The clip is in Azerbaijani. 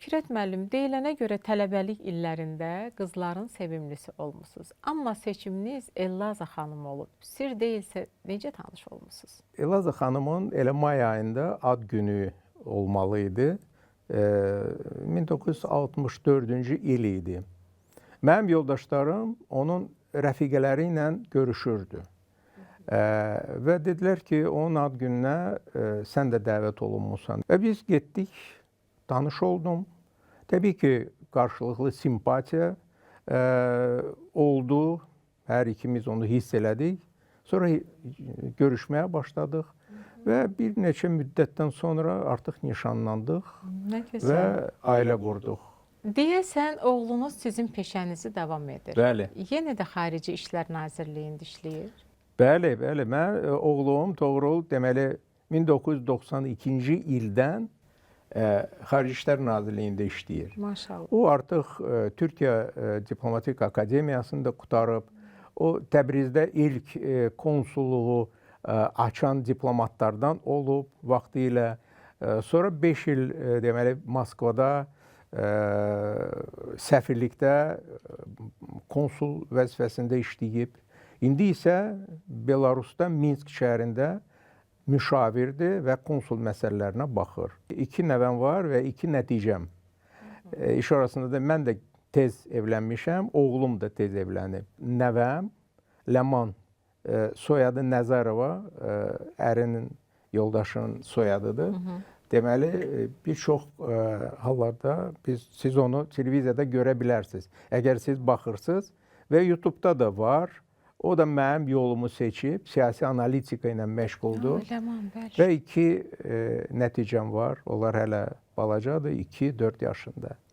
Fikrət müəllim, deyilənə görə tələbəlik illərində qızların sevimlisi olmusunuz. Amma seçiminiz Ellaza xanım olub. Sir deyilsə, necə tanış olmusunuz? Elaza xanımın elə may ayında ad günü olmalı idi. 1964-cü il idi. Mənim yoldaşlarım onun rəfiqələri ilə görüşürdü. Və dedilər ki, onun ad gününə sən də dəvət olunmusan. Və biz getdik, tanış oldum. Təbii ki, qarşılıqlı simpatiya oldu. Hər ikimiz onu hiss elədik. Sonra görüşməyə başladıq və bir neçə müddətdən sonra artıq nişanlandıq və ailə qurduq. Deyəsən, oğlunuz sizin peşənizi davam edir. Bəli. Yenə də Xarici İşlər Nazirliyində işləyir. Bəli, bəli. Mən oğlum Toğrul deməli 1992-ci ildən Xarici İşlər Nazirliyində işləyir. Maşallah. O artıq Türkiyə Diplomatik Akademiyasını da qurtarıb. O Təbrizdə ilk konsulluğu açan diplomatlardan olub vaxtilə. Sonra 5 il deməli Moskvada səfirlikdə konsul vəzifəsində işləyib. İndi isə Belarusda Minsk şəhərində müşavirdir və konsul məsələlərinə baxır. 2 nəvəm var və 2 nəticəm. İş arasında da mən də tez evlənmişəm, oğlum da tez evlənib. Nəvəm Ləman, soyadı Nəzərova, ərinin, yoldaşının soyadıdır. Deməli, bir çox hallarda siz onu televiziyada görə bilərsiniz. Əgər siz baxırsınız və YouTube-da da var. O da mənim yolumu seçib, siyasi analitika ilə məşğuldur. Və 2 nəticəm var. Onlar hələ balacadır, 2-4 yaşında.